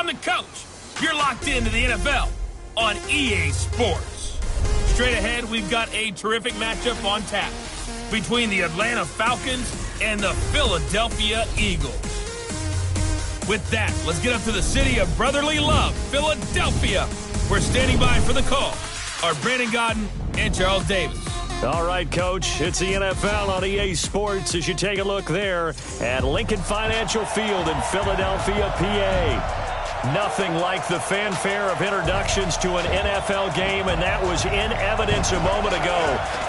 I'm the coach. You're locked into the NFL on EA Sports. Straight ahead, we've got a terrific matchup on tap between the Atlanta Falcons and the Philadelphia Eagles. With that, let's get up to the city of brotherly love, Philadelphia. We're standing by for the call are Brandon Godden and Charles Davis. All right, Coach, it's the NFL on EA Sports as you take a look there at Lincoln Financial Field in Philadelphia, PA. Nothing like the fanfare of introductions to an NFL game, and that was in evidence a moment ago.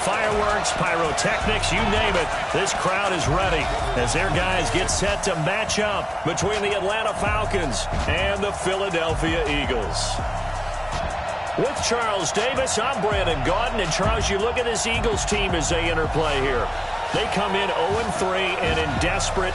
Fireworks, pyrotechnics, you name it, this crowd is ready as their guys get set to match up between the Atlanta Falcons and the Philadelphia Eagles. With Charles Davis, I'm Brandon Gaudin. And, Charles, you look at this Eagles team as they interplay here. They come in 0-3 and in desperate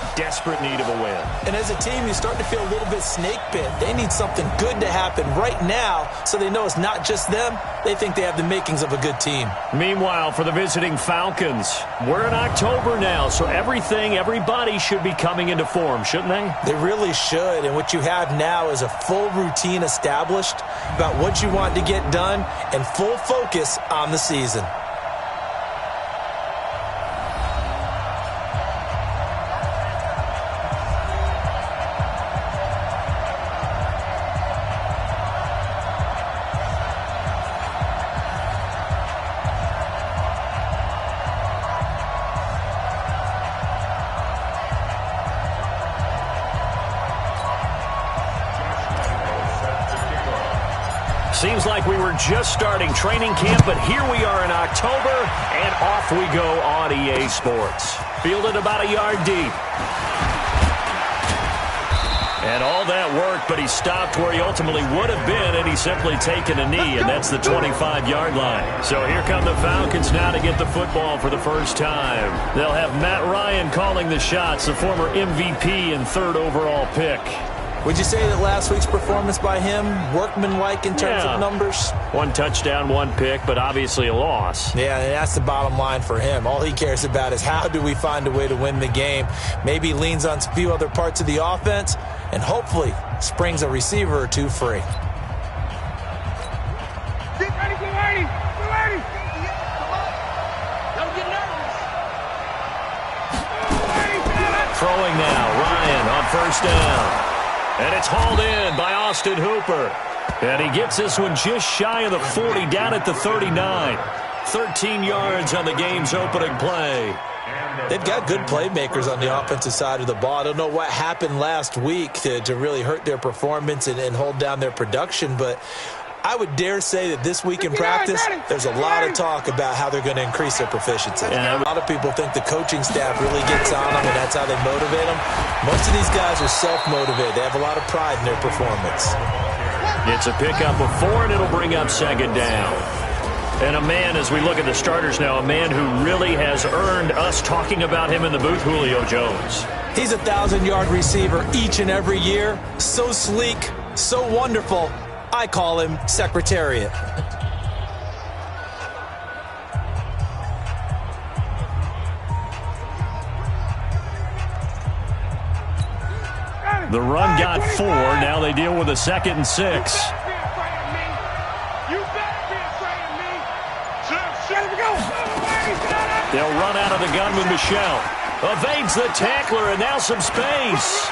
need of a win. And as a team, you start to feel a little bit snake bit. They need something good to happen right now so they know it's not just them. They think they have the makings of a good team. Meanwhile, for the visiting Falcons, we're in October now, so everybody should be coming into form, shouldn't they? They really should. And what you have now is a full routine established about what you want to get done and full focus on the season. Seems like we were just starting training camp, but here we are in October, and off we go on EA Sports. Fielded about a yard deep. And all that work, but he stopped where he ultimately would have been, and he's simply taken a knee, and that's the 25-yard line. So here come the Falcons now to get the football for the first time. They'll have Matt Ryan calling the shots, the former MVP and third overall pick. Would you say that last week's performance by him, workmanlike in terms of numbers? One touchdown, one pick, but obviously a loss. Yeah, and that's the bottom line for him. All he cares about is how do we find a way to win the game. Maybe leans on a few other parts of the offense, and hopefully springs a receiver or two free. Get ready, get ready, get ready. Don't get nervous. Throwing now, Ryan on first down. And it's hauled in by Austin Hooper. And he gets this one just shy of the 40, down at the 39. 13 yards on the game's opening play. They've got good playmakers on the offensive side of the ball. I don't know what happened last week to really hurt their performance and hold down their production, but I would dare say that this week in practice, there's a lot of talk about how they're going to increase their proficiency. A lot of people think the coaching staff really gets on them, and that's how they motivate them. Most of these guys are self-motivated. They have a lot of pride in their performance. It's a pickup of 4, and it'll bring up second down. And a man, as we look at the starters now, a man who really has earned us talking about him in the booth, Julio Jones. He's a 1,000-yard receiver each and every year. So sleek, so wonderful. I call him Secretariat. The run got 4. Now they deal with a 2nd and 6. They'll run out of the gun with Michel. Evades the tackler, and now some space.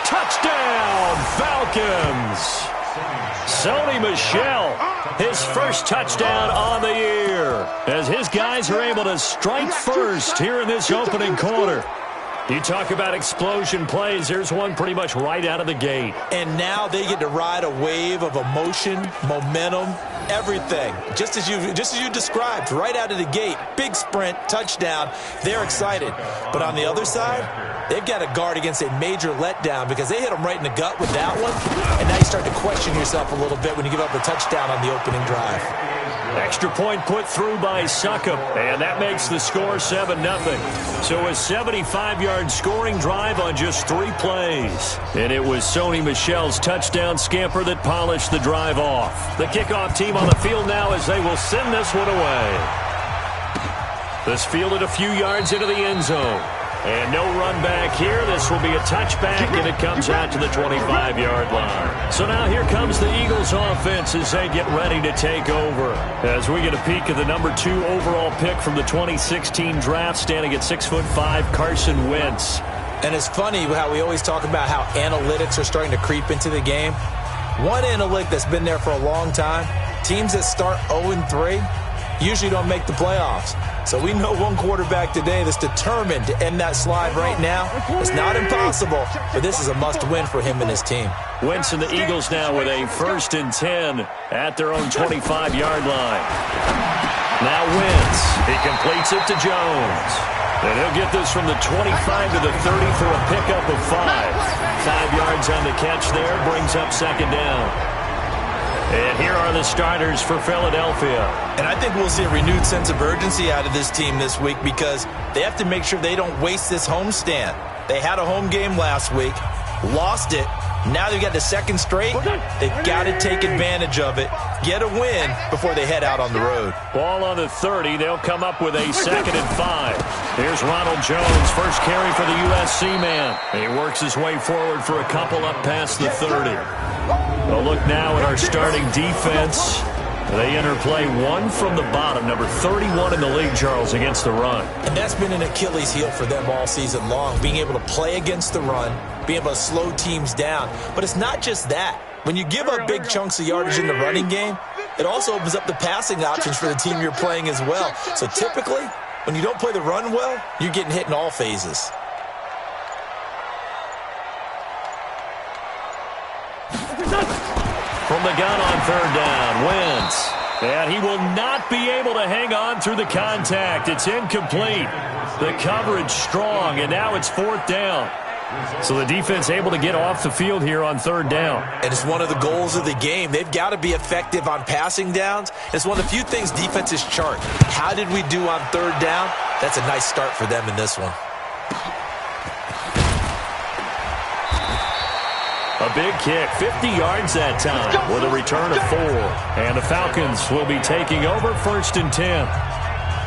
Touchdown, Falcons. Sony Michel, his first touchdown on the year, as his guys are able to strike first here in this opening quarter. You talk about explosion plays. There's one pretty much right out of the gate. And now they get to ride a wave of emotion, momentum, everything. Just as you described, right out of the gate. Big sprint, touchdown. They're excited. But on the other side, they've got to guard against a major letdown because they hit them right in the gut with that one. And now you start to question yourself a little bit when you give up a touchdown on the opening drive. Extra point put through by Succop, and that makes the score 7-0. So a 75-yard scoring drive on just 3 plays. And it was Sony Michel's touchdown scamper that polished the drive off. The kickoff team on the field now as they will send this one away. This fielded a few yards into the end zone. And no run back here. This will be a touchback, and it comes out to the 25-yard line. So now here comes the Eagles offense as they get ready to take over. As we get a peek at the number 2 overall pick from the 2016 draft, standing at 6'5", Carson Wentz. And it's funny how we always talk about how analytics are starting to creep into the game. One analytic that's been there for a long time, teams that start 0-3 usually don't make the playoffs. So we know one quarterback today that's determined to end that slide right now. It's not impossible, but this is a must-win for him and his team. Wentz and the Eagles now with a 1st and 10 at their own 25-yard line. Now Wentz. He completes it to Jones. And he'll get this from the 25 to the 30 for a pickup of 5. 5 yards on the catch there, brings up 2nd down. And here are the starters for Philadelphia. And I think we'll see a renewed sense of urgency out of this team this week because they have to make sure they don't waste this homestand. They had a home game last week, lost it. Now they've got the 2nd straight. They've got to take advantage of it, get a win before they head out on the road. Ball on the 30. They'll come up with a 2nd and 5. Here's Ronald Jones, first carry for the USC man. He works his way forward for a couple up past the 30. We'll look now at our starting defense. They enter play 1 from the bottom, number 31 in the league, Charles, against the run. And that's been an Achilles heel for them all season long, being able to play against the run, being able to slow teams down. But it's not just that. When you give up big chunks of yardage in the running game, it also opens up the passing options for the team you're playing as well. So typically, when you don't play the run well, you're getting hit in all phases. From the gun on 3rd down, Wentz. And he will not be able to hang on through the contact. It's incomplete. The coverage strong, and now it's 4th down. So the defense able to get off the field here on 3rd down. And it's one of the goals of the game. They've got to be effective on passing downs. It's one of the few things defenses chart. How did we do on 3rd down? That's a nice start for them in this one. A big kick, 50 yards that time with a return of 4. And the Falcons will be taking over 1st and 10.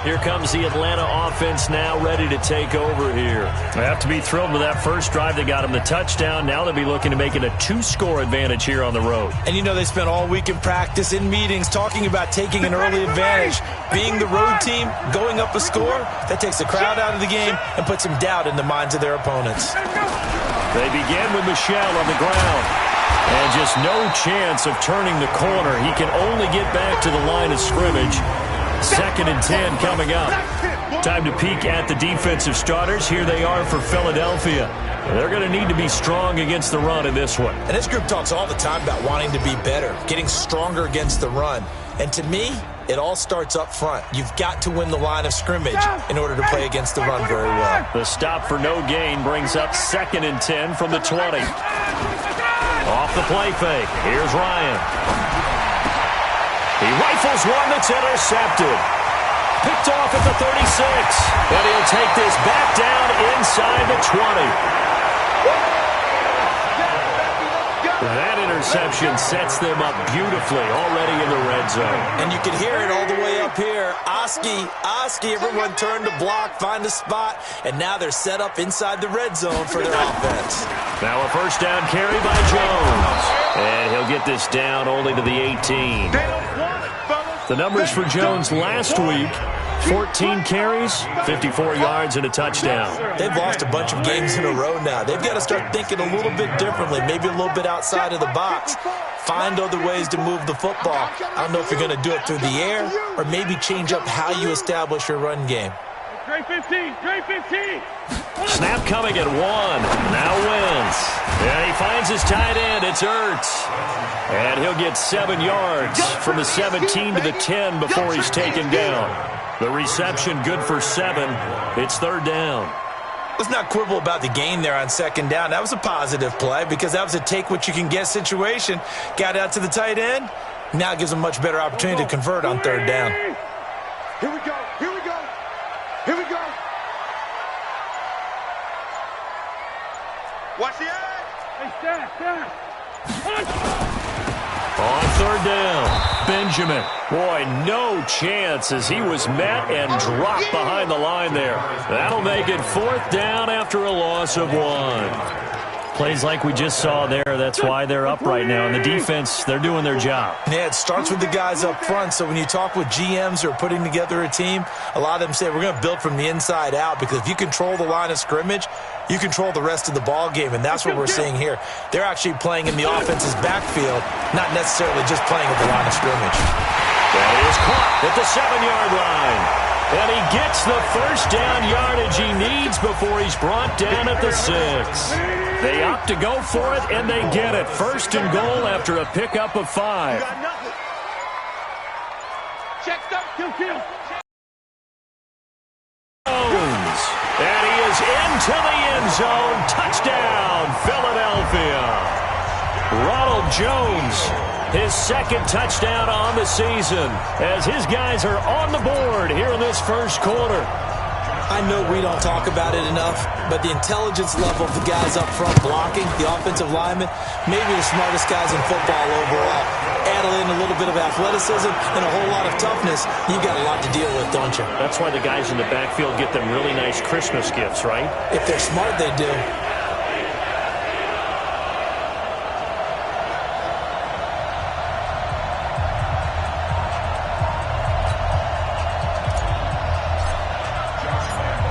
Here comes the Atlanta offense now ready to take over here. They have to be thrilled with that first drive that got them the touchdown. Now they'll be looking to make it a 2-score advantage here on the road. And you know they spent all week in practice, in meetings, talking about taking an early advantage. Being the road team, going up a score, that takes the crowd out of the game and puts some doubt in the minds of their opponents. They begin with Michel on the ground. And just no chance of turning the corner. He can only get back to the line of scrimmage. 2nd and 10 coming up. Time to peek at the defensive starters. Here they are for Philadelphia. They're going to need to be strong against the run in this one. And this group talks all the time about wanting to be better, getting stronger against the run. And to me, it all starts up front. You've got to win the line of scrimmage in order to play against the run very well. The stop for no gain brings up 2nd and 10 from the 20. Off the play fake. Here's Ryan. He rifles one that's intercepted. Picked off at the 36. And he'll take this back down inside the 20. That interception sets them up beautifully already in the red zone. And you can hear it all the way up here. Oski, everyone turn to block, find a spot, and now they're set up inside the red zone for their offense. Now a 1st down carry by Jones. And he'll get this down only to the 18. The numbers for Jones last week, 14 carries, 54 yards, and a touchdown. They've lost a bunch of games in a row now. They've got to start thinking a little bit differently, maybe a little bit outside of the box. Find other ways to move the football. I don't know if you're going to do it through the air or maybe change up how you establish your run game. Great 15, great 15. Snap coming at 1. Now Wentz. Yeah, he finds his tight end. It's Ertz. And he'll get 7 yards from the 17 to the 10 before he's taken down. The reception good for 7. It's 3rd down. Let's not quibble about the gain there on 2nd down. That was a positive play because that was a take-what-you-can-get situation. Got out to the tight end. Now it gives them a much better opportunity to convert on 3rd down. Here we go, here we go, here we go. Watch the edge. Hey, staff. On 3rd down, Ben Benjamin. Boy, no chance as he was met and dropped behind the line there. That'll make it 4th down after a loss of 1. Plays like we just saw there. That's why they're up right now. And the defense, they're doing their job. Yeah, it starts with the guys up front. So when you talk with GMs who are putting together a team, a lot of them say we're going to build from the inside out, because if you control the line of scrimmage, you control the rest of the ball game, and that's what we're seeing here. They're actually playing in the offense's backfield, not necessarily just playing at the line of scrimmage. That is caught at the 7-yard line. And he gets the first down yardage he needs before he's brought down at the 6. They opt to go for it, and they get it. 1st and goal after a pickup of 5. Check up, kill. Jones, and he is into the end zone. Touchdown, Philadelphia. Ronald Jones, his 2nd touchdown on the season, as his guys are on the board here in this first quarter. I know we don't talk about it enough, but the intelligence level of the guys up front blocking, the offensive linemen, maybe the smartest guys in football overall. Add in a little bit of athleticism and a whole lot of toughness, you got a lot to deal with, don't you? That's why the guys in the backfield get them really nice Christmas gifts, right? If they're smart, they do.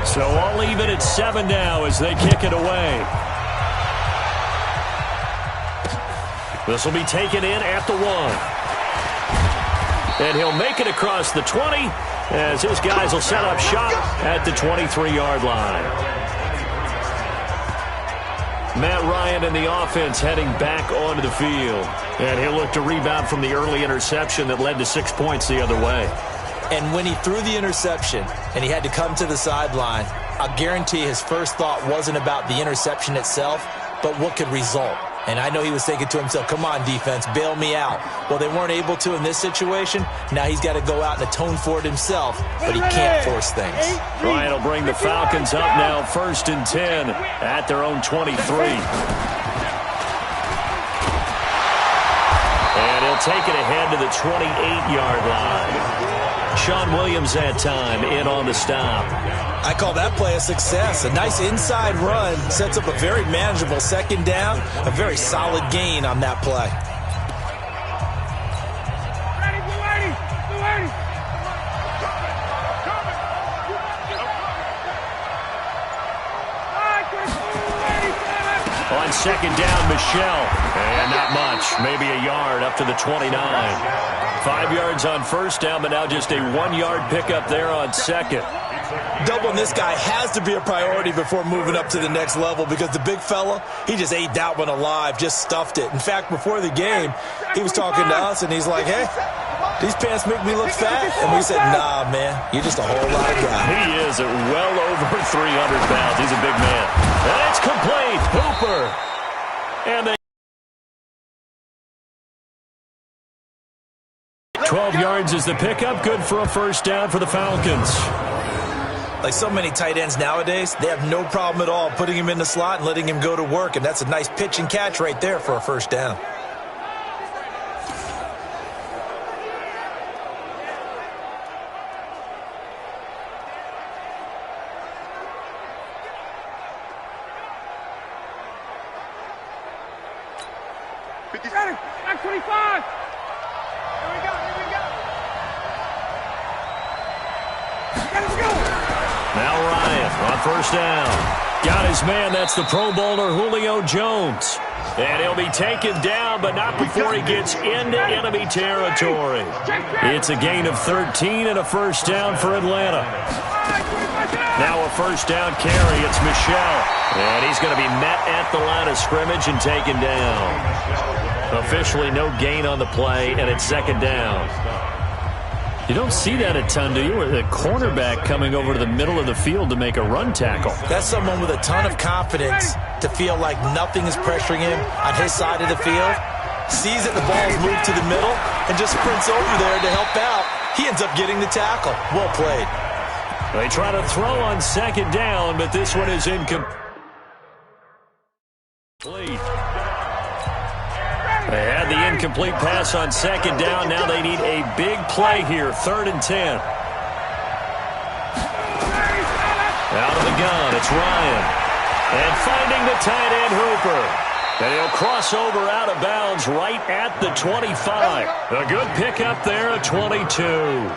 So I'll leave it at 7 now as they kick it away. This will be taken in at the 1. And he'll make it across the 20 as his guys will set up shop at the 23-yard line. Matt Ryan and the offense heading back onto the field. And he'll look to rebound from the early interception that led to 6 points the other way. And when he threw the interception and he had to come to the sideline, I guarantee his first thought wasn't about the interception itself, but what could result. And I know he was thinking to himself, come on, defense, bail me out. Well, they weren't able to in this situation. Now he's got to go out and atone for it himself, but he can't force things. Ryan will bring the Falcons up now 1st and 10 at their own 23. And he'll take it ahead to the 28-yard line. Sean Williams that time in on the stop. I call that play a success. A nice inside run sets up a very manageable 2nd down. A very solid gain on that play. On 2nd down, Michelle. And not much. Maybe a yard up to the 29. 5 yards on 1st down, but now just a 1-yard pickup there on 2nd. Doubling this guy has to be a priority before moving up to the next level, because the big fella, he just ate that one alive, just stuffed it. In fact, before the game, he was talking to us, and he's like, hey, these pants make me look fat. And we said, nah, man, you're just a whole lot of guy. He is at well over 300 pounds. He's a big man. And it's complete. Hooper. And they 12 yards is the pickup. Good for a 1st down for the Falcons. Like so many tight ends nowadays, they have no problem at all putting him in the slot and letting him go to work. And that's a nice pitch and catch right there for a 1st down. Back 25. Here we go. Now Ryan on 1st down. Got his man. That's the Pro Bowler Julio Jones. And he'll be taken down, but not before he gets into enemy territory. It's a gain of 13 and a 1st down for Atlanta. Now a 1st down carry. It's Michelle. And he's going to be met at the line of scrimmage and taken down. Officially no gain on the play, and it's 2nd down. You don't see that a ton, do you? Or the cornerback coming over to the middle of the field to make a run tackle. That's someone with a ton of confidence to feel like nothing is pressuring him on his side of the field. Sees that the ball's moved to the middle and just sprints over there to help out. He ends up getting the tackle. Well played. They try to throw on 2nd down, but this one is incomplete. They had the incomplete pass on second down. Now they need a big play here, 3rd and 10. Out of the gun, it's Ryan. And finding the tight end, Hooper. And he'll cross over out of bounds right at the 25. A good pickup there at 22.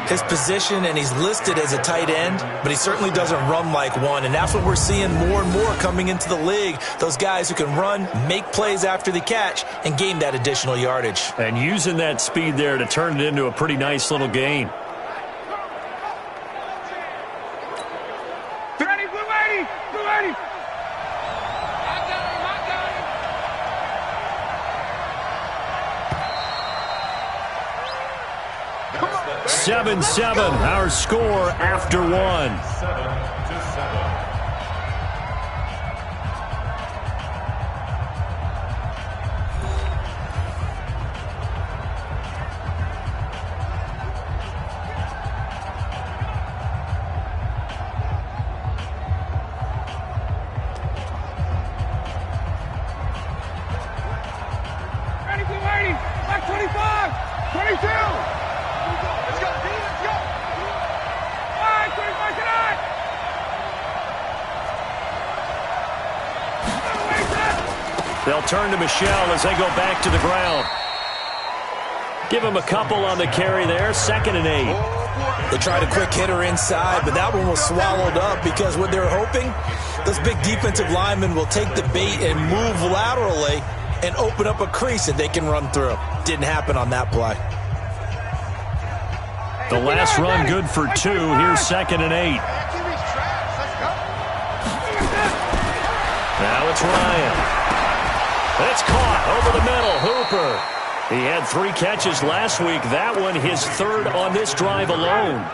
His position, and he's listed as a tight end, but he certainly doesn't run like one, and that's what we're seeing more and more coming into the league. Those guys who can run, make plays after the catch, and gain that additional yardage. And using that speed there to turn it into a pretty nice little gain. Ready, blue 80, blue 80. 7-7, our score after one. 7-7. Ready, blue 80, back 25, 22. Let's go, D, let's go. 25 tonight. They'll turn to Michelle as they go back to the ground. Give him a couple on the carry there, 2nd and 8. They tried a quick hitter inside, but that one was swallowed up because what they're hoping, those big defensive linemen will take the bait and move laterally and open up a crease that they can run through. Didn't happen on that play. The last run good for 2. Here's 2nd and 8. Now it's Ryan. It's caught over the middle. Hooper. He had 3 catches last week. That one his 3rd on this drive alone.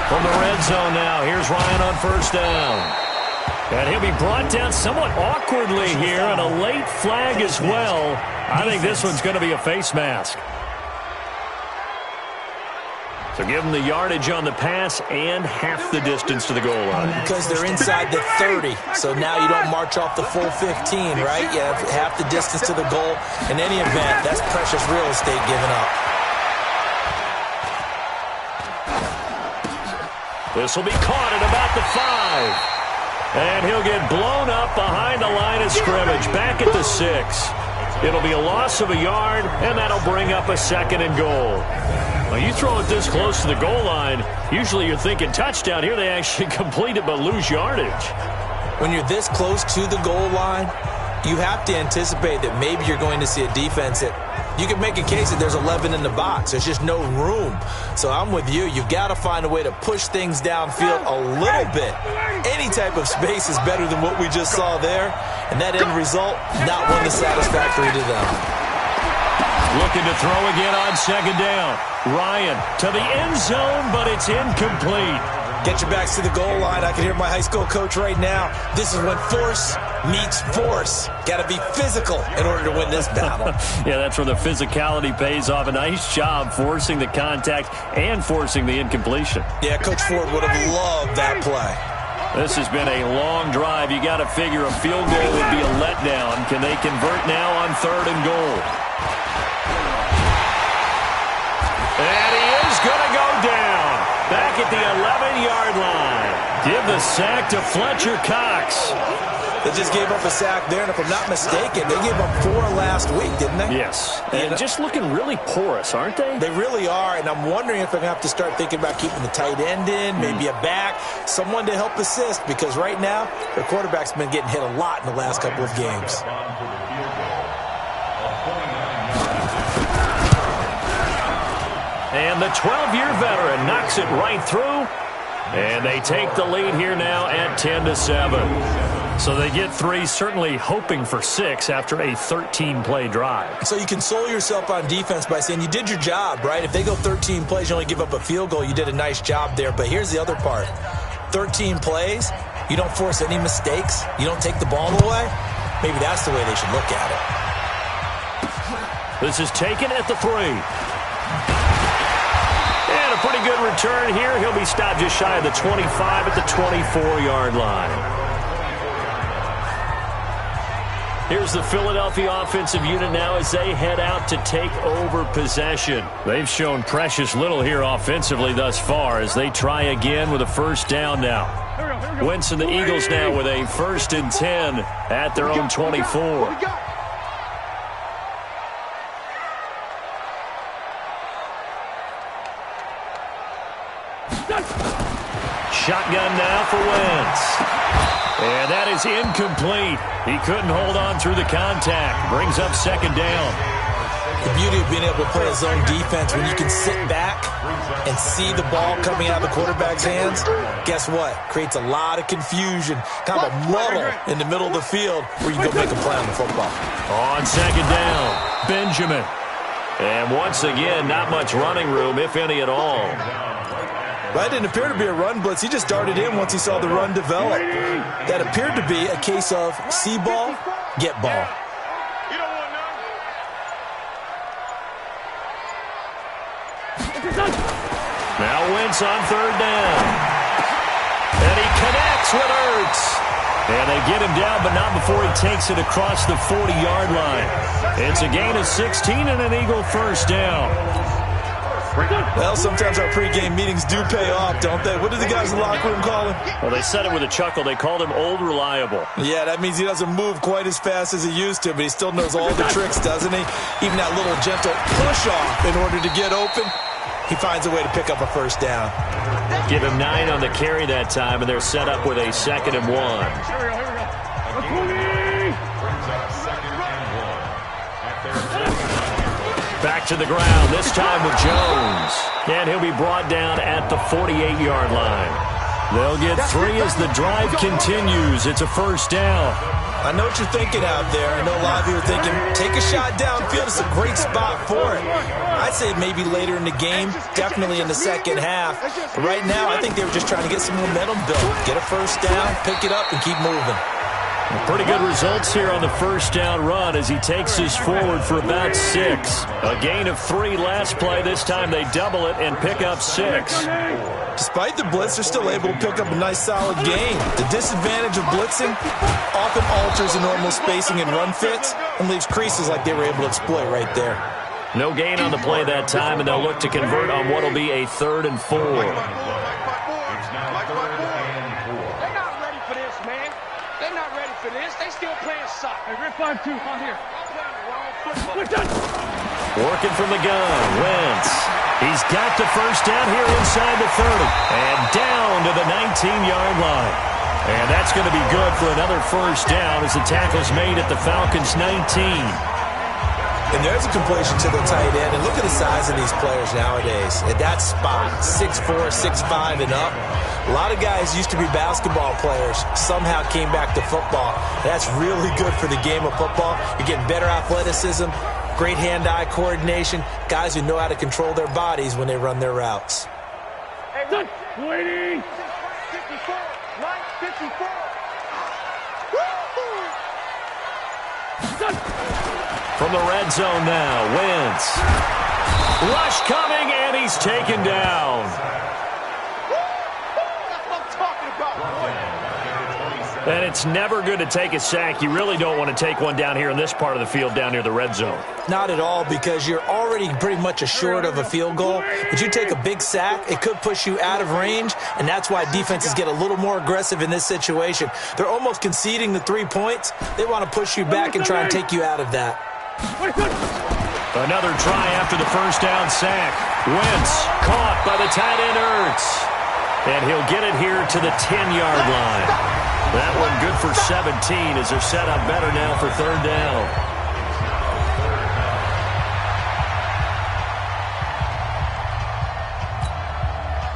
From the red zone now. Here's Ryan on 1st down. And he'll be brought down somewhat awkwardly here, and a late flag as well. I think this one's going to be a face mask. So give them the yardage on the pass and half the distance to the goal line. Because they're inside the 30, so now you don't march off the full 15, right? You have half the distance to the goal. In any event, that's precious real estate given up. This will be caught at about the 5. And he'll get blown up behind the line of scrimmage, back at the 6. It'll be a loss of a yard, and that'll bring up a 2nd and goal. Well, you throw it this close to the goal line, usually you're thinking touchdown. Here they actually complete it but lose yardage. When you're this close to the goal line, you have to anticipate that maybe you're going to see a defense that you can make a case that there's 11 in the box. There's just no room. So I'm with you. You've got to find a way to push things downfield a little bit. Any type of space is better than what we just saw there. And that end result, not one that's satisfactory to them. Looking to throw again on 2nd down. Ryan to the end zone, but it's incomplete. Get your backs to the goal line. I can hear my high school coach right now. This is when force meets force. Got to be physical in order to win this battle. Yeah, that's where the physicality pays off. A nice job forcing the contact and forcing the incompletion. Yeah, Coach Ford would have loved that play. This has been a long drive. You got to figure a field goal would be a letdown. Can they convert now on 3rd and goal? And he is going to go down. Back at the 11-yard line. Give the sack to Fletcher Cox. They just gave up a sack there, and if I'm not mistaken, they gave up 4 last week, didn't they? Yes. And just looking really porous, aren't they? They really are, and I'm wondering if they're going to have to start thinking about keeping the tight end in, maybe a back, someone to help assist, because right now, their quarterback's been getting hit a lot in the last couple of games. And the 12-year veteran knocks it right through. And they take the lead here now at 10-7. So they get 3, certainly hoping for 6 after a 13-play drive. So you console yourself on defense by saying you did your job, right? If they go 13 plays, you only give up a field goal, you did a nice job there. But here's the other part. 13 plays, you don't force any mistakes, you don't take the ball away. Maybe that's the way they should look at it. This is taken at the 3. And a pretty good return here. He'll be stopped just shy of the 25 at the 24-yard line. Here's the Philadelphia offensive unit now as they head out to take over possession. They've shown precious little here offensively thus far as they try again with a first down now. Wentz and the Eagles now with a 1st and 10 at their own 24. Shotgun now for Wentz. And that is incomplete. He couldn't hold on through the contact. Brings up 2nd down. The beauty of being able to play a zone defense when you can sit back and see the ball coming out of the quarterback's hands, guess what? Creates a lot of confusion, kind of a muddle in the middle of the field where you go make a play on the football. On 2nd down, Benjamin. And once again, not much running room, if any at all. That didn't appear to be a run blitz. He just darted in once he saw the run develop. That appeared to be a case of see ball, get ball. Now Wentz on 3rd down. And he connects with Ertz. And they get him down, but not before he takes it across the 40-yard line. It's a gain of 16 and an Eagle 1st down. Well, sometimes our pregame meetings do pay off, don't they? What do the guys in the locker room call him? Well, they said it with a chuckle. They called him Old Reliable. Yeah, that means he doesn't move quite as fast as he used to, but he still knows all the tricks, doesn't he? Even that little gentle push-off in order to get open, he finds a way to pick up a 1st down. Give him 9 on the carry that time, and they're set up with a 2nd and 1. Back to the ground, this time with Jones. And he'll be brought down at the 48-yard line. They'll get 3 as the drive continues. It's a 1st down. I know what you're thinking out there. I know a lot of you are thinking, take a shot downfield. It's a great spot for it. I'd say maybe later in the game, definitely in the second half. But right now, I think they were just trying to get some momentum built. Get a 1st down, pick it up, and keep moving. Pretty good results here on the 1st down run as he takes us forward for about 6. A gain of 3 last play. This time they double it and pick up 6. Despite the blitz, they're still able to pick up a nice solid gain. The disadvantage of blitzing often alters the normal spacing and run fits and leaves creases like they were able to exploit right there. No gain on the play that time, and they'll look to convert on what will be a 3rd and 4. They still playing soccer. Hey, 5-2 on here. Working from the gun, Wentz. He's got the 1st down here inside the 30. And down to the 19-yard line. And that's going to be good for another 1st down as the tackle's made at the Falcons' 19. And there's a completion to the tight end. And look at the size of these players nowadays. At that spot, 6'4", 6'5", and up. A lot of guys used to be basketball players, somehow came back to football. That's really good for the game of football. You're getting better athleticism, great hand-eye coordination, guys who know how to control their bodies when they run their routes. Hey, waiting. 54, 54. From the red zone now, Wentz. Rush coming, and he's taken down. And it's never good to take a sack. You really don't want to take one down here in this part of the field down near the red zone. Not at all, because you're already pretty much assured of a field goal. But you take a big sack, it could push you out of range, and that's why defenses get a little more aggressive in this situation. They're almost conceding the 3 points. They want to push you back and try and take you out of that. Another try after the 1st down sack. Wentz caught by the tight end Ertz. And he'll get it here to the 10-yard line. That one good for 17 as they're set up better now for 3rd down.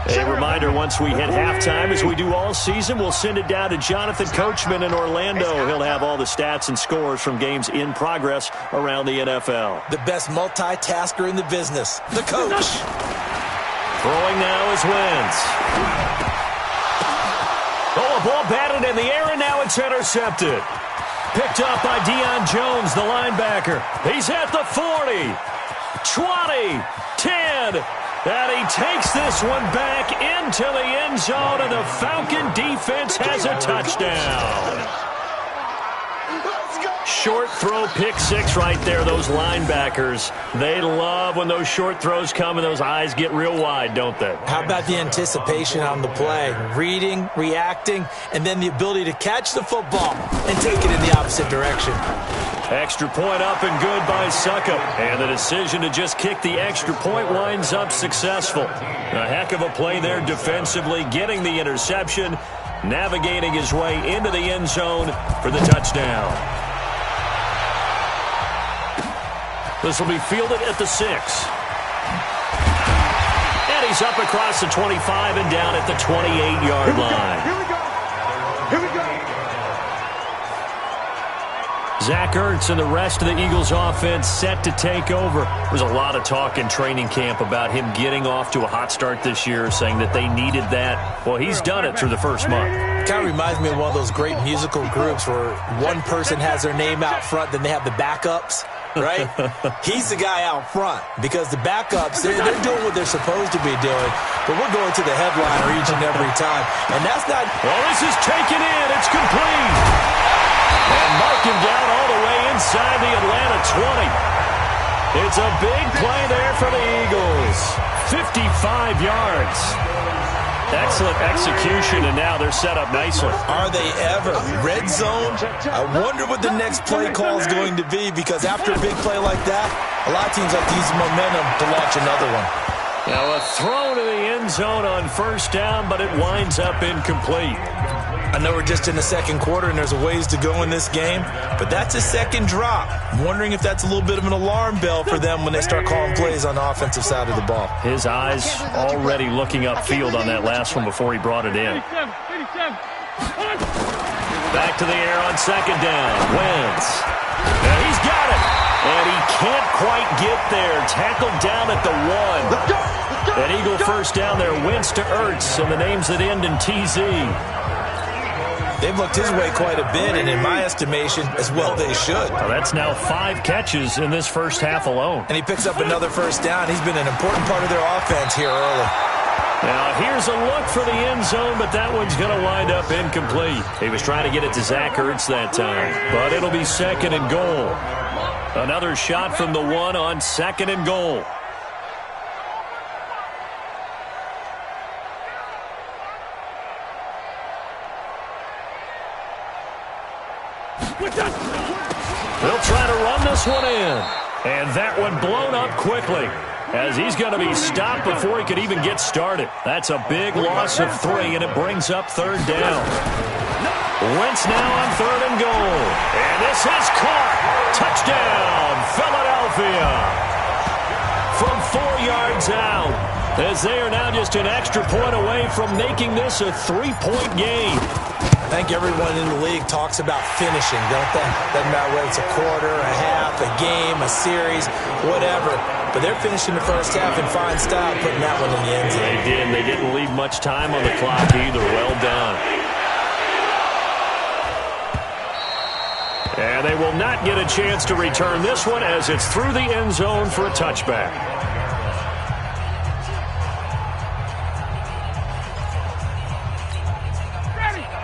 A reminder, once we hit halftime, as we do all season, we'll send it down to Jonathan Coachman in Orlando. He'll have all the stats and scores from games in progress around the NFL. The best multitasker in the business, the coach. Throwing now is Wentz. Oh, a ball batted in the air, and now it's intercepted. Picked up by Deion Jones, the linebacker. He's at the 40, 20, 10, And he takes this one back into the end zone, and the Falcon defense has a touchdown. Short throw, pick six right there, those linebackers. They love when those short throws come and those eyes get real wide, don't they? How about the anticipation on the play? Reading, reacting, and then the ability to catch the football and take it in the opposite direction. Extra point up and good by Suckup. And the decision to just kick the extra point winds up successful. A heck of a play there defensively, getting the interception, navigating his way into the end zone for the touchdown. This will be fielded at the 6. And he's up across the 25 and down at the 28-yard line. Here we go. Here we go. Zach Ertz and the rest of the Eagles offense set to take over. There's a lot of talk in training camp about him getting off to a hot start this year, saying that they needed that. Well, he's done it through the first month. Kind of reminds me of one of those great musical groups where one person has their name out front, then they have the backups, right? He's the guy out front because the backups, they're doing what they're supposed to be doing, but we're going to the headliner each and every time. And that's not... Well, this is taken in. It's complete. And mark him down all the way inside the Atlanta 20. It's a big play there for the Eagles. 55 yards. Excellent execution, and now they're set up nicely. Are they ever? Red zone? I wonder what the next play call is going to be, because after a big play like that, a lot of teams like to use momentum to launch another one. Now a throw to the end zone on first down, but it winds up incomplete. I know we're just in the second quarter and there's a ways to go in this game, but that's a second drop. I'm wondering if that's a little bit of an alarm bell for them when they start calling plays on the offensive side of the ball. His eyes already looking upfield on that last one before he brought it in. Back to the air on second down. Wentz. And he's got it. And he can't quite get there. Tackled down at the 1. An Eagle first down there. Wentz to Ertz, and the names that end in TZ. They've looked his way quite a bit, and in my estimation, as well they should. Well, that's now 5 catches in this first half alone. And he picks up another first down. He's been an important part of their offense here early. Now, here's a look for the end zone, but that one's going to wind up incomplete. He was trying to get it to Zach Ertz that time, but it'll be second and goal. Another shot from the 1 on second and goal. They'll try to run this one in. And that one blown up quickly as he's going to be stopped before he could even get started. That's a big loss of 3, and it brings up third down. Wentz now on third and goal. And this is caught. Touchdown, Philadelphia. From 4 yards out, as they are now just an extra point away from making this a 3-point game. I think everyone in the league talks about finishing, don't they? Doesn't matter whether it's a quarter, a half, a game, a series, whatever. But they're finishing the first half in fine style, putting that one in the end zone. They did. They didn't leave much time on the clock either. Well done. And they will not get a chance to return this one as it's through the end zone for a touchback.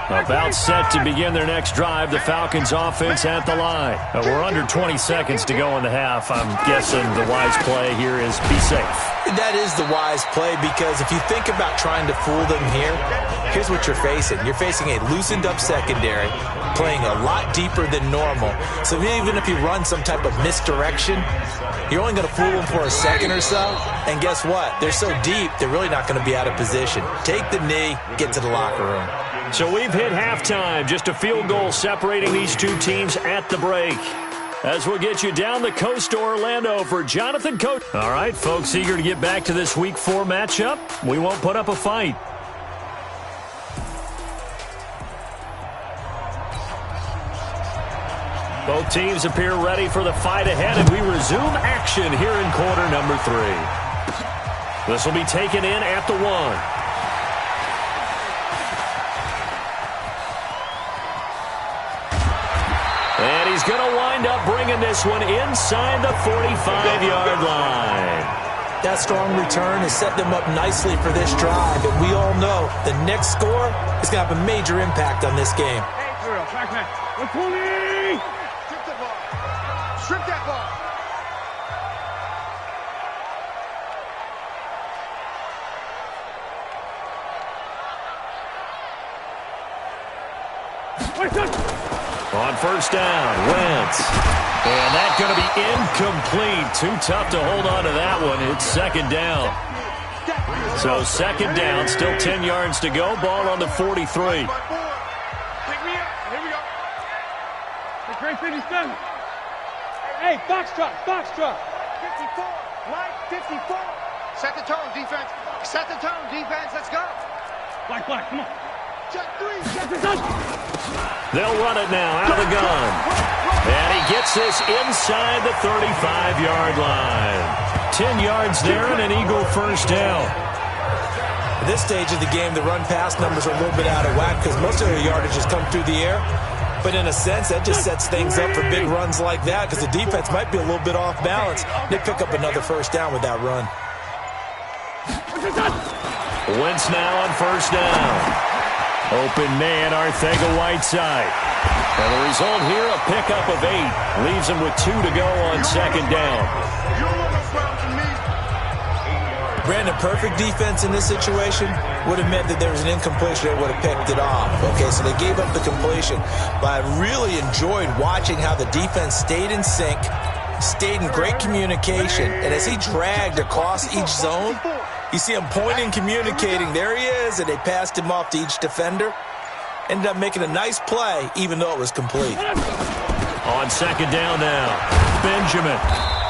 About set to begin their next drive, the Falcons offense at the line. We're under 20 seconds to go in the half. I'm guessing the wise play here is be safe. That is the wise play, because if you think about trying to fool them here, here's what you're facing. You're facing a loosened up secondary, playing a lot deeper than normal. So even if you run some type of misdirection, you're only going to fool them for a second or so. And guess what? They're so deep, they're really not going to be out of position. Take the knee, get to the locker room. So we've hit halftime. Just a field goal separating these two teams at the break. As we'll get you down the coast to Orlando for Jonathan Coach. All right, folks, eager to get back to this Week 4 matchup. We won't put up a fight. Both teams appear ready for the fight ahead, and we resume action here in quarter number 3. This will be taken in at the 1. And he's going to wind up bringing this one inside the 45-yard line. That strong return has set them up nicely for this drive, and we all know the next score is going to have a major impact on this game. Back man. 120! Strip the ball. Strip that ball. On first down, Wentz. And that's going to be incomplete. Too tough to hold on to that one. It's second down. So second down, still 10 yards to go. Ball on the 43. Pick me up. Here we go. Hey, Great 57. Hey, Foxtrot. 54. Mike, 54. Set the tone, defense. Set the tone, defense. Let's go. Black, come on. Check 3. Check the touch. They'll run it now out of the gun. And he gets this inside the 35-yard line. 10 yards there and an Eagle first down. At this stage of the game, the run-pass numbers are a little bit out of whack because most of their yardage has come through the air. But in a sense, that just sets things up for big runs like that because the defense might be a little bit off balance. They pick up another first down with that run. Wentz now on first down. Open man, Arcega-Whiteside. And the result here, a pickup of 8. Leaves him with 2 to go on second down. Brandon, perfect defense in this situation would have meant that there was an incompletion that would have picked it off. Okay, so they gave up the completion. But I really enjoyed watching how the defense stayed in sync, stayed in great communication. And as he dragged across each zone, you see him pointing, communicating. There he is, and they passed him off to each defender. Ended up making a nice play, even though it was complete. On second down now, Benjamin.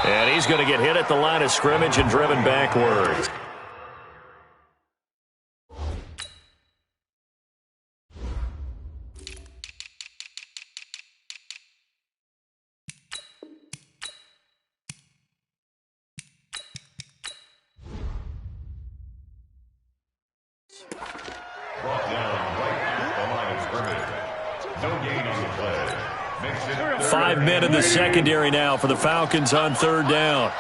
And he's going to get hit at the line of scrimmage and driven backwards. Brought down right at the line of scrimmage. No gain on the play. Makes it 5 men in the secondary now for the Falcons on third down.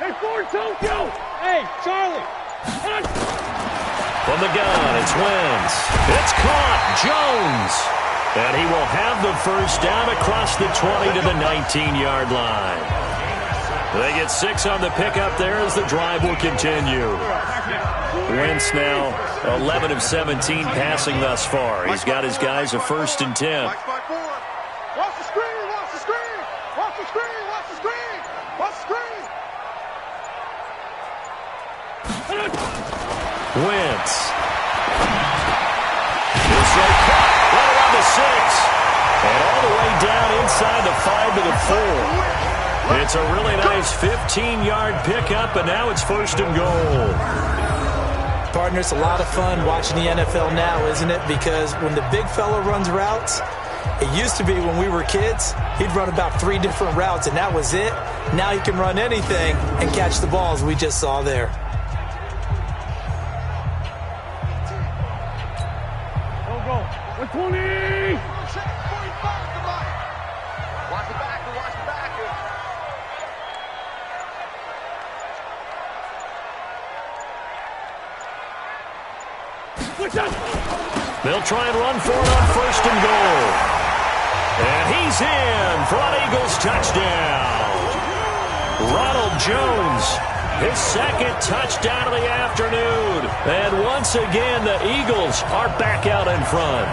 Hey, Ford, Tokyo! Hey, Charlie! From the gun, it's Wentz. It's caught, Jones. And he will have the first down across the 20 to the 19-yard line. They get 6 on the pickup there as the drive will continue. Wentz now 11 of 17 passing thus far. He's got his guys a 1st and 10. Watch the screen! Watch the screen! Watch the screen! Watch the screen! Watch the screen! Wentz. This right cut right around the 6. And all the way down inside the 5 to the 4. It's a really nice 15-yard pickup, and now it's 1st and goal. Partner, it's a lot of fun watching the NFL now, isn't it? Because when the big fella runs routes, it used to be when we were kids, he'd run about 3 different routes, and that was it. Now he can run anything and catch the balls we just saw there. Go. 120! Watch the back. They'll try and run for it on 1st and goal. And he's in for an Eagles touchdown. Ronald Jones, his 2nd touchdown of the afternoon. And once again, the Eagles are back out in front.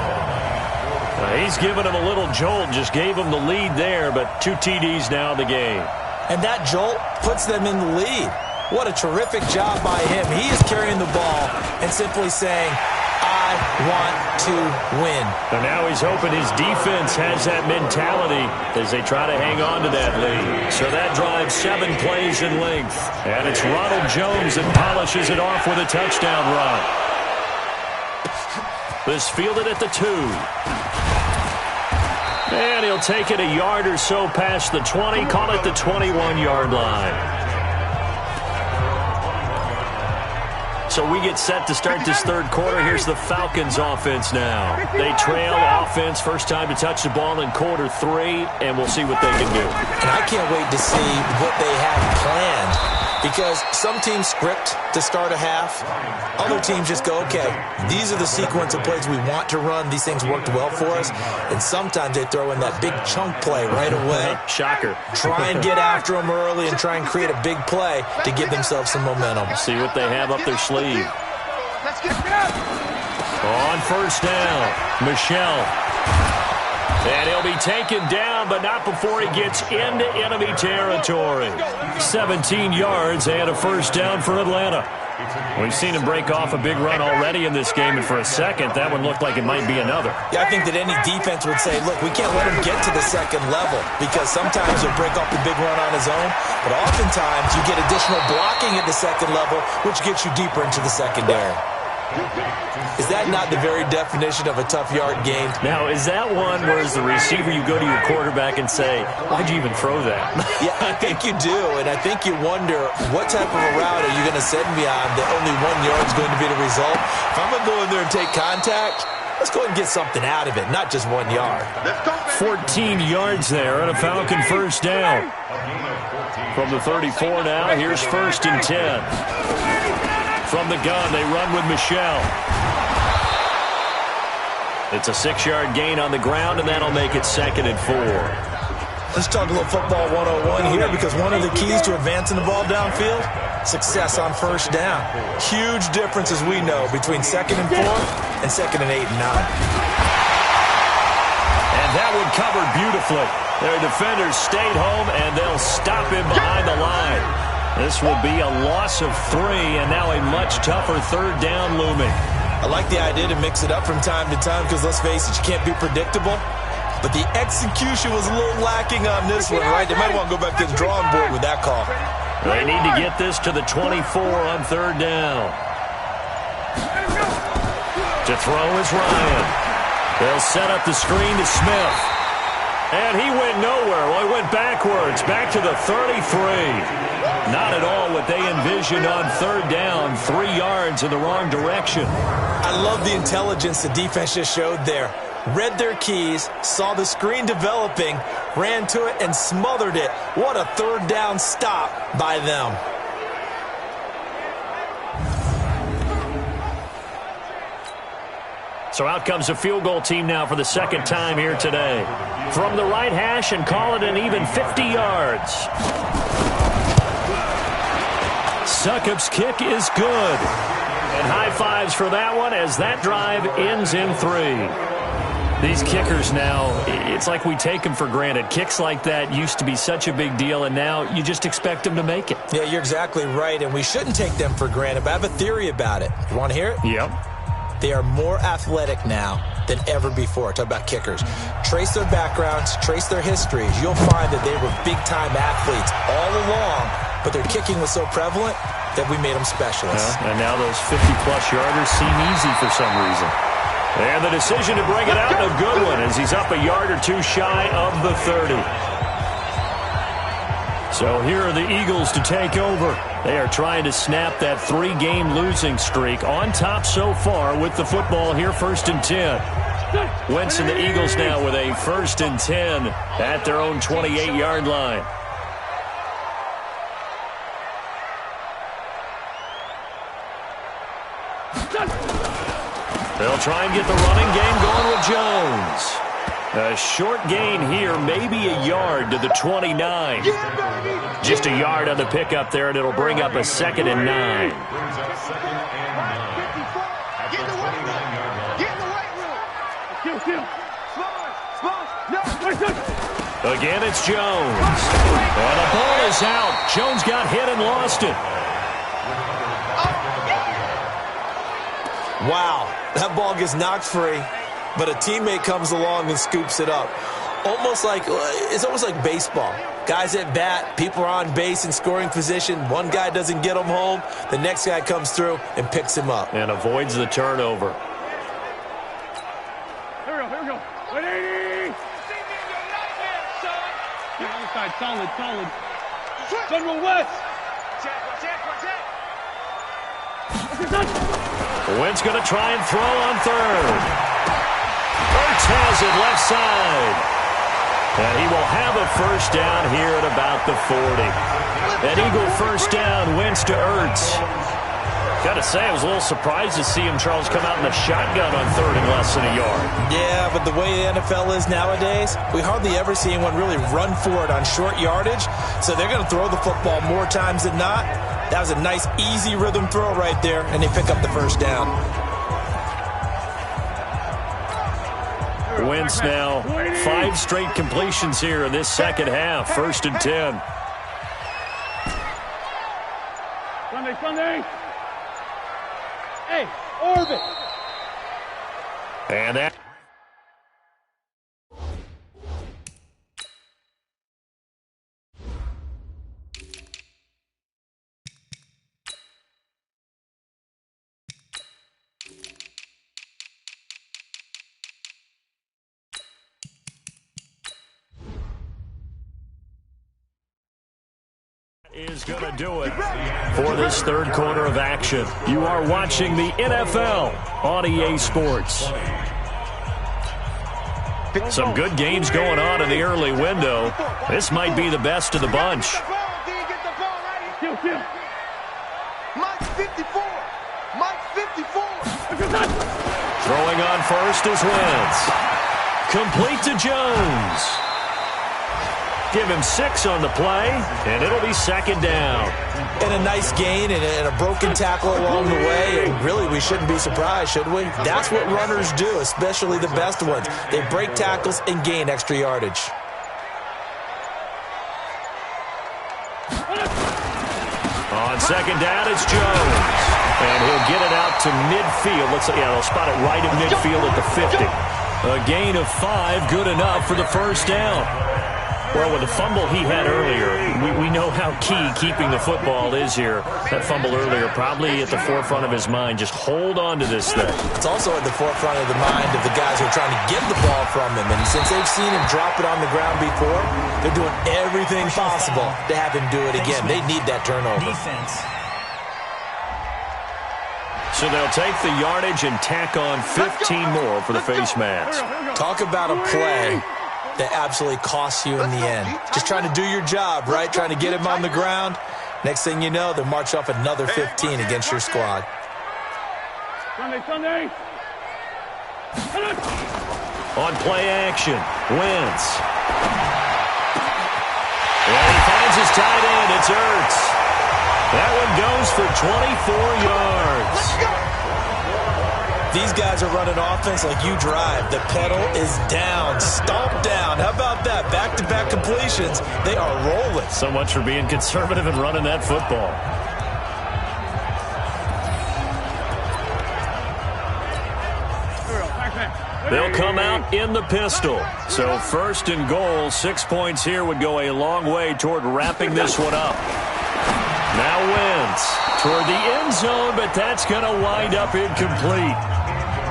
He's given him a little jolt, just gave him the lead there, but 2 TDs now in the game. And that jolt puts them in the lead. What a terrific job by him. He is carrying the ball and simply saying, I want to win. And now he's hoping his defense has that mentality as they try to hang on to that lead. So that drives 7 plays in length. And it's Ronald Jones that polishes it off with a touchdown run. This fielded at the 2. And he'll take it a yard or so past the 20, call it the 21-yard line. So we get set to start this third quarter. Here's the Falcons offense now. They trail offense, first time to touch the ball in quarter 3, and we'll see what they can do. And I can't wait to see what they have planned, because some teams script to start a half. Other teams just go, okay, these are the sequence of plays we want to run. These things worked well for us. And sometimes they throw in that big chunk play right away. Shocker. Try and get after them early and try and create a big play to give themselves some momentum. See what they have up their sleeve. Let's get down. On first down, Michelle. And he'll be taken down, but not before he gets into enemy territory. 17 yards and a first down for Atlanta. We've seen him break off a big run already in this game, and for a second, that one looked like it might be another. Yeah, I think that any defense would say, look, we can't let him get to the second level, because sometimes he'll break off the big run on his own, but oftentimes you get additional blocking at the second level, which gets you deeper into the secondary. Is that not the very definition of a tough yard gain? Now, is that one where as the receiver you go to your quarterback and say, why'd you even throw that? Yeah, I think you do, and I think you wonder what type of a route are you going to send me on that only 1 yard is going to be the result? If I'm going to go in there and take contact, let's go ahead and get something out of it, not just 1 yard. 14 yards there and a Falcon first down. From the 34 now, here's first and 10. From the gun, they run with Michelle. It's a 6-yard gain on the ground, and that'll make it 2nd and 4. Let's talk a little football 101 here, because one of the keys to advancing the ball downfield, success on first down. Huge difference, as we know, between 2nd and 4 and 2nd and 8 and 9. And that one covered beautifully. Their defenders stayed home, and they'll stop him behind the line. This will be a loss of 3, and now a much tougher third down looming. I like the idea to mix it up from time to time, because let's face it, you can't be predictable. But the execution was a little lacking on this one, right? They might want to go back to the drawing board with that call. They need to get this to the 24 on third down. To throw is Ryan. They'll set up the screen to Smith. And he went nowhere. Well, he went backwards, back to the 33. Not at all what they envisioned on third down. 3 yards in the wrong direction. I love the intelligence the defense just showed there. Read their keys, saw the screen developing, ran to it, and smothered it. What a third down stop by them. So out comes a field goal team now for the second time here today. From the right hash, and call it an even 50 yards. Succop's kick is good. And high fives for that one as that drive ends in 3. These kickers now, it's like we take them for granted. Kicks like that used to be such a big deal, and now you just expect them to make it. Yeah, you're exactly right, and we shouldn't take them for granted, but I have a theory about it. You want to hear it? Yep. They are more athletic now than ever before. Talk about kickers. Trace their backgrounds, trace their histories. You'll find that they were big-time athletes all along, but their kicking was so prevalent that we made them specialists. And now those 50-plus yarders seem easy for some reason. And the decision to bring it out, a good one, as he's up a yard or two shy of the 30. So here are the Eagles to take over. They are trying to snap that 3-game losing streak. On top so far with the football here, 1st and 10. Wentz and the Eagles now with a 1st and 10 at their own 28-yard line. They'll try and get the running game going with Jones. A short gain here, maybe a yard to the 29. Just a yard on the pickup there, and it'll bring up a 2nd and 9. Get in the weight room. Get in the weight room. Still. No. Again, it's Jones. And the ball is out. Jones got hit and lost it. Wow, that ball gets knocked free, but a teammate comes along and scoops it up. It's almost like baseball. Guys at bat, people are on base in scoring position. One guy doesn't get him home. The next guy comes through and picks him up. And avoids the turnover. Here we go. 180. Outside, solid. General West. Check. Wentz going to try and throw on third. Ertz has it left side. And he will have a first down here at about the 40. An Eagle first down, Wentz to Ertz. Got to say, I was a little surprised to see him, Charles, come out in the shotgun on third and less than a yard. Yeah, but the way the NFL is nowadays, we hardly ever see anyone really run for it on short yardage. So they're going to throw the football more times than not. That was a nice, easy rhythm throw right there, and they pick up the first down. Wentz now 5 straight completions here in this second half. 1st and 10. Sunday. Hey, orbit. And that is going to do it for this third quarter of action. You are watching the NFL on EA Sports. Some good games going on in the early window. This might be the best of the bunch. Mike 54. Mike 54. Throwing on first is Wentz. Complete to Jones. Give him 6 on the play, and it'll be second down. And a nice gain and a broken tackle along the way. And really, we shouldn't be surprised, should we? That's what runners do, especially the best ones. They break tackles and gain extra yardage. On second down, it's Jones. And he'll get it out to midfield. They'll spot it right at midfield at the 50. A gain of 5, good enough for the first down. Well, with the fumble he had earlier, we know how key keeping the football is here. That fumble earlier probably at the forefront of his mind. Just hold on to this thing. It's also at the forefront of the mind of the guys who are trying to get the ball from him. And since they've seen him drop it on the ground before, they're doing everything possible to have him do it again. They need that turnover. So they'll take the yardage and tack on 15 more for the face mask. Talk about a play that absolutely costs you in the end. Just trying to do your job, right? Trying to get him on the ground. Next thing you know, they'll march off another 15 against your squad. Sunday. On play action, Wentz. And he finds his tight end. It's Ertz. That one goes for 24 yards. These guys are running offense like you drive. The pedal is down, stomped down. How about that? Back-to-back completions. They are rolling. So much for being conservative and running that football. They'll come out in the pistol. So 1st and goal, 6 points here would go a long way toward wrapping this one up. Now Wentz toward the end zone, but that's going to wind up incomplete.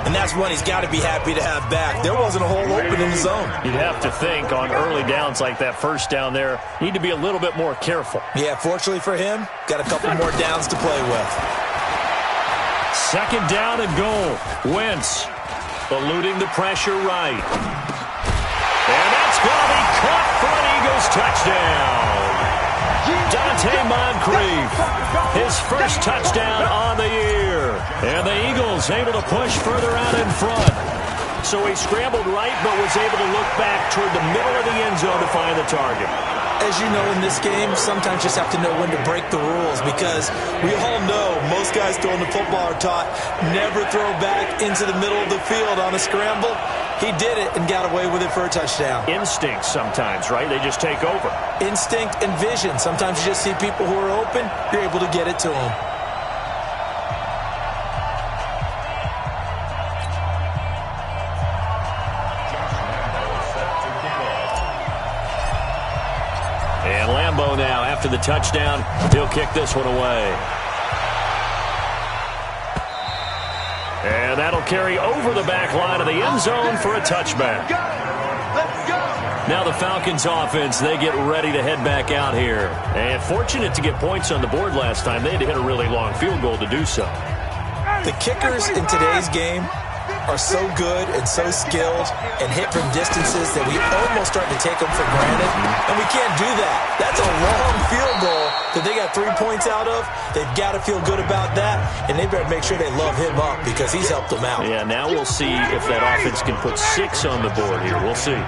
And that's one he's got to be happy to have back. There wasn't a hole open in the zone. You'd have to think on early downs like that first down there, need to be a little bit more careful. Yeah, fortunately for him, got a couple more downs to play with. Second down and goal. Wentz eluding the pressure right. And that's going to be caught for an Eagles touchdown. Dante Moncrief, his first touchdown on the year. And the Eagles able to push further out in front. So he scrambled right, but was able to look back toward the middle of the end zone to find the target. As you know, in this game, sometimes you just have to know when to break the rules, because we all know most guys throwing the football are taught never throw back into the middle of the field on a scramble. He did it and got away with it for a touchdown. Instinct sometimes, right? They just take over. Instinct and vision. Sometimes you just see people who are open, you're able to get it to them. And Lambeau now, after the touchdown, he'll kick this one away. And that'll carry over the back line of the end zone for a touchback. Now the Falcons offense, they get ready to head back out here. And fortunate to get points on the board last time. They had to hit a really long field goal to do so. The kickers in today's game are so good and so skilled and hit from distances that we almost start to take them for granted, and we can't do that. That's a long field goal that they got 3 points out of. They've got to feel good about that, and they better make sure they love him up because he's helped them out. Yeah, now we'll see if that offense can put 6 on the board here. We'll see.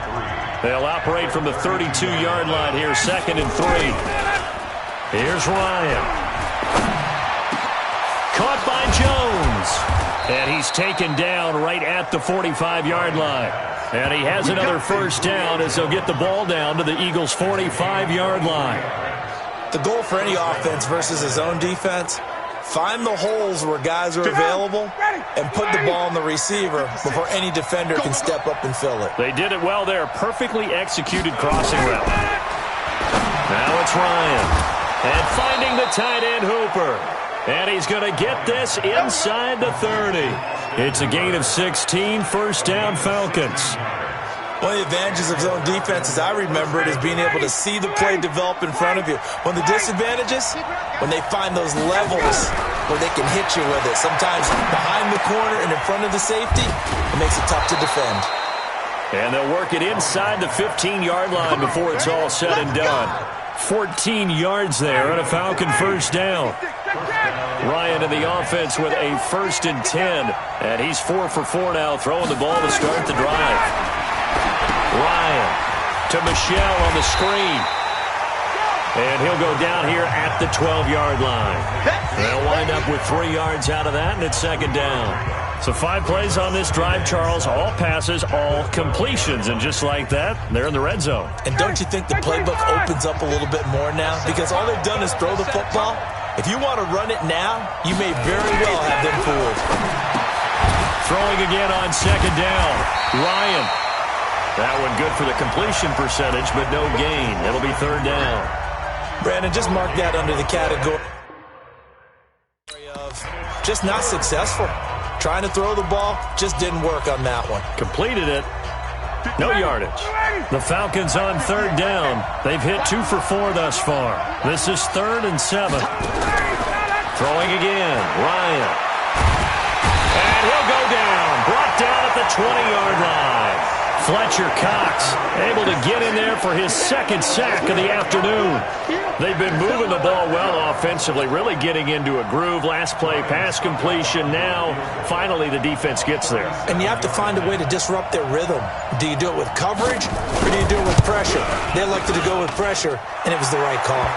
They'll operate from the 32-yard line here, 2nd and 3. Here's Ryan. Caught by Jones. And he's taken down right at the 45-yard line. And he has another first down as they'll get the ball down to the Eagles' 45-yard line. The goal for any offense versus his own defense, find the holes where guys are available and put the ball on the receiver before any defender can step up and fill it. They did it well there. Perfectly executed crossing route. Now it's Ryan. And finding the tight end Hooper. And he's going to get this inside the 30. It's a gain of 16, first down Falcons. One of the advantages of zone defense, as I remember it, is being able to see the play develop in front of you. One of the disadvantages, when they find those levels where they can hit you with it. Sometimes behind the corner and in front of the safety, it makes it tough to defend. And they'll work it inside the 15-yard line before it's all said and done. 14 yards there and a Falcon first down. Ryan in the offense with a 1st and 10. And he's 4 for 4 now, throwing the ball to start the drive. Ryan to Michelle on the screen. And he'll go down here at the 12-yard line. They'll wind up with 3 yards out of that, and it's 2nd down. So 5 plays on this drive, Charles. All passes, all completions. And just like that, they're in the red zone. And don't you think the playbook opens up a little bit more now? Because all they've done is throw the football. If you want to run it now, you may very well have them fooled. Throwing again on 2nd down. Ryan. That one good for the completion percentage, but no gain. It'll be 3rd down. Brandon, just mark that under the category of just not successful. Trying to throw the ball, just didn't work on that one. Completed it. No yardage. The Falcons on 3rd down. They've hit 2 for 4 thus far. This is 3rd and 7. Throwing again. Ryan. And he'll go down. Brought down at the 20-yard line. Fletcher Cox able to get in there for his 2nd sack of the afternoon. They've been moving the ball well offensively, really getting into a groove. Last play, pass completion. Now, finally, the defense gets there. And you have to find a way to disrupt their rhythm. Do you do it with coverage, or do you do it with pressure? They elected to go with pressure, and it was the right call.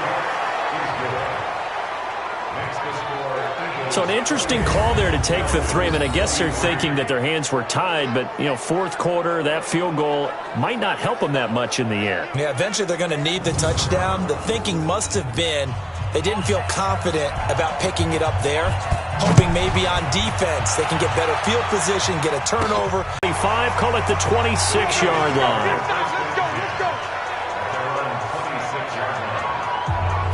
So an interesting call there to take the 3. I mean, I guess they're thinking that their hands were tied, but, you know, 4th quarter, that field goal might not help them that much in the end. Yeah, eventually they're going to need the touchdown. The thinking must have been they didn't feel confident about picking it up there, hoping maybe on defense they can get better field position, get a turnover. 25, call it the 26-yard line.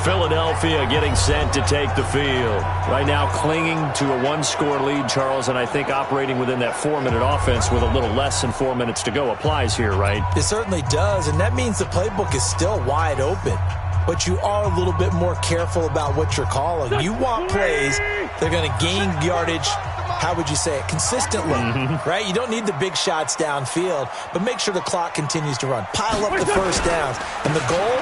Philadelphia getting set to take the field. Right now clinging to a 1-score lead, Charles, and I think operating within that 4-minute offense with a little less than 4 minutes to go applies here, right? It certainly does, and that means the playbook is still wide open. But you are a little bit more careful about what you're calling. You want plays that are going to gain yardage, how would you say it, consistently, right? You don't need the big shots downfield, but make sure the clock continues to run. Pile up the first downs. And the goal?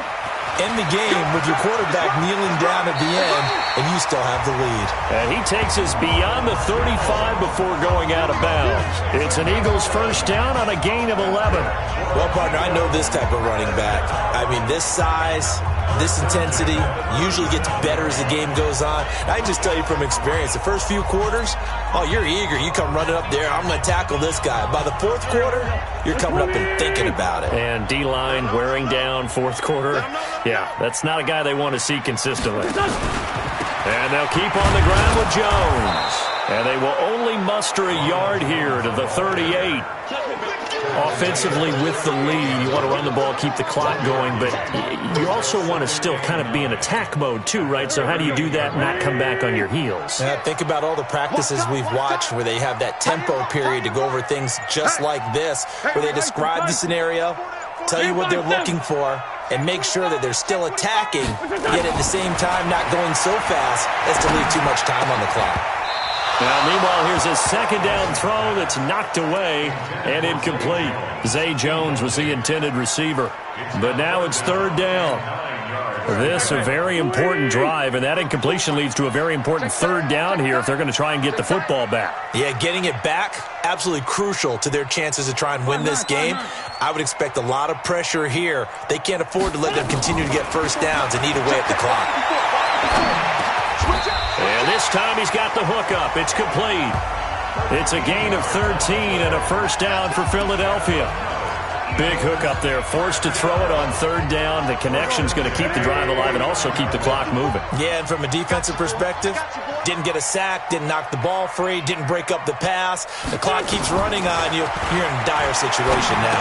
End the game with your quarterback kneeling down at the end, and you still have the lead. And he takes us beyond the 35 before going out of bounds. It's an Eagles first down on a gain of 11. Well, partner, I know this type of running back. I mean, this size, this intensity usually gets better as the game goes on. I can just tell you from experience, the first few quarters, oh, you're eager. You come running up there, I'm going to tackle this guy. By the 4th quarter, you're coming up and thinking about it. And D-line wearing down 4th quarter. Yeah, that's not a guy they want to see consistently. And they'll keep on the ground with Jones. And they will only muster a yard here to the 38. Offensively with the lead, you want to run the ball, keep the clock going, but you also want to still kind of be in attack mode too, right? So how do you do that and not come back on your heels? Yeah, think about all the practices we've watched where they have that tempo period to go over things just like this, where they describe the scenario, tell you what they're looking for, and make sure that they're still attacking, yet at the same time not going so fast as to leave too much time on the clock. Now, meanwhile, here's a second down throw that's knocked away and incomplete. Zay Jones was the intended receiver. But now it's third down. This a very important drive, and that incompletion leads to a very important third down here if they're going to try and get the football back. Yeah, getting it back, absolutely crucial to their chances to try and win this game. I would expect a lot of pressure here. They can't afford to let them continue to get first downs and eat away at the clock. And this time he's got the hook up. It's complete. It's a gain of 13 and a first down for Philadelphia. Big hook up there, forced to throw it on third down. The connection's going to keep the drive alive and also keep the clock moving. Yeah, and from a defensive perspective, didn't get a sack, didn't knock the ball free, didn't break up the pass. The clock keeps running on you. You're in a dire situation now.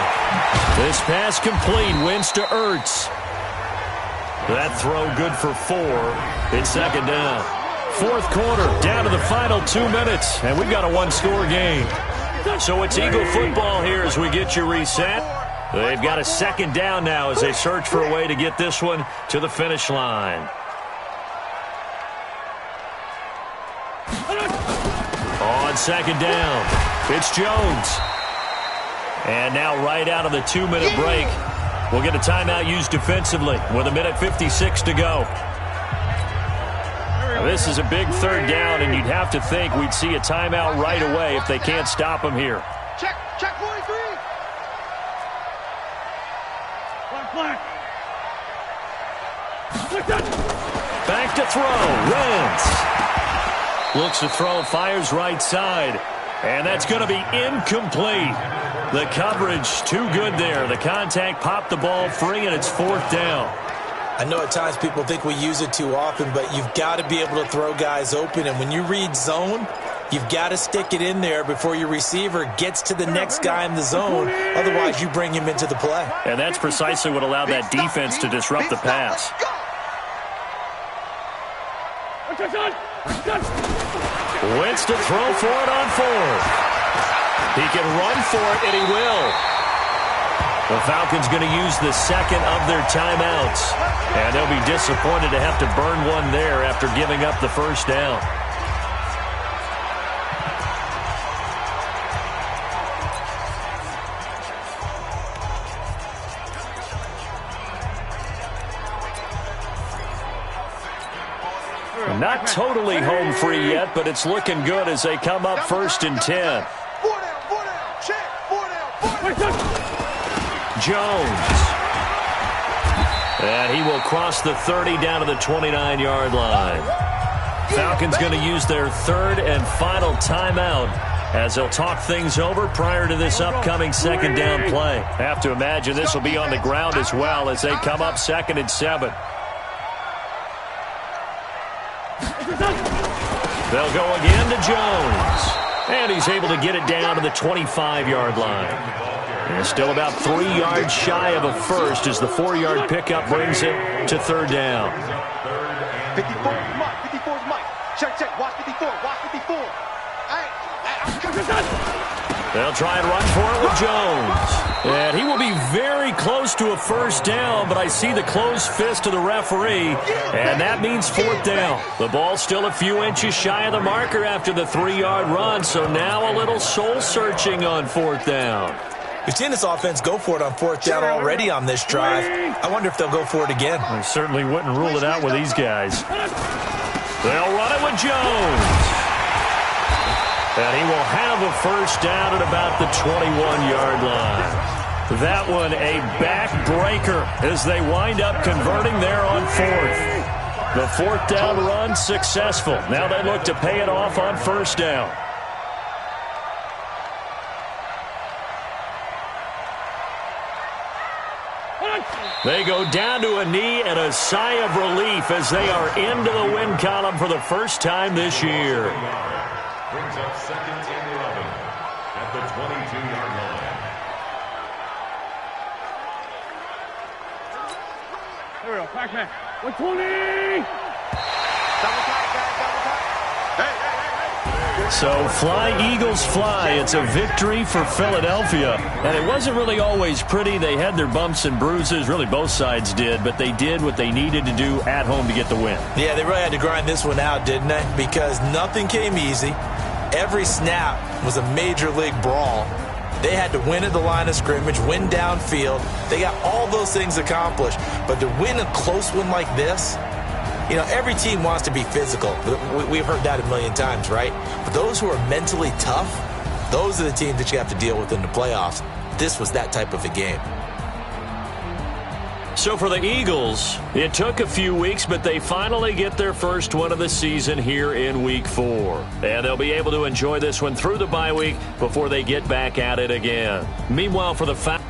This pass complete, wins to Ertz. That throw good for 4. It's second down. Fourth quarter, down to the final 2 minutes, and we've got a one-score game. So it's Eagle football here as we get you reset. They've got a second down now as they search for a way to get this one to the finish line. On second down, it's Jones. And now right out of the 2-minute break, we'll get a timeout used defensively with 1:56 to go. Now, this is a big third down, and you'd have to think we'd see a timeout right away if they can't stop him here. Check 43. Black. Back to throw, Wentz. Looks to throw, fires right side, and that's going to be incomplete. The coverage too good there. The contact popped the ball free, and it's fourth down. I know at times people think we use it too often, but you've got to be able to throw guys open. And when you read zone, you've got to stick it in there before your receiver gets to the next guy in the zone. Otherwise, you bring him into the play. And that's precisely what allowed that defense to disrupt the pass. Wentz to throw for it on fourth. He can run for it, and he will. The Falcons going to use the second of their timeouts. And they'll be disappointed to have to burn one there after giving up the first down. Not totally home free yet, but it's looking good as they come up first and 10. Jones. And he will cross the 30 down to the 29-yard line. Falcons going to use their third and final timeout as they'll talk things over prior to this upcoming second down play. Have to imagine this will be on the ground as well as they come up second and 7. They'll go again to Jones. And he's able to get it down to the 25-yard line. And still about 3 yards shy of a first as the 4-yard pickup brings it to third down. 54 is Mike. 54 is Mike. Check. Watch 54. Watch 54. They'll try and run for it with Jones. And he will be very close to a first down, but I see the closed fist of the referee, and that means fourth down. The ball's still a few inches shy of the marker after the 3-yard run, so now a little soul-searching on fourth down. We've seen this offense go for it on fourth down already on this drive. I wonder if they'll go for it again. I certainly wouldn't rule it out with these guys. They'll run it with Jones. And he will have a first down at about the 21-yard line. That one a backbreaker as they wind up converting there on fourth. The fourth down run successful. Now they look to pay it off on first down. They go down to a knee and a sigh of relief as they are into the win column for the first time this year. Brings up second and 11 at the 22-yard line. There we go. Pac-Man. 120. Double time. Hey. So fly, Eagles, fly. It's a victory for Philadelphia. And it wasn't really always pretty. They had their bumps and bruises. Really, both sides did. But they did what they needed to do at home to get the win. Yeah, they really had to grind this one out, didn't they? Because nothing came easy. Every snap was a major league brawl. They had to win at the line of scrimmage, win downfield. They got all those things accomplished. But to win a close one like this, you know, every team wants to be physical. We've heard that a million times, right? But those who are mentally tough, those are the teams that you have to deal with in the playoffs. This was that type of a game. So for the Eagles, it took a few weeks, but they finally get their first one of the season here in Week 4. And they'll be able to enjoy this one through the bye week before they get back at it again. Meanwhile, for the Falcons,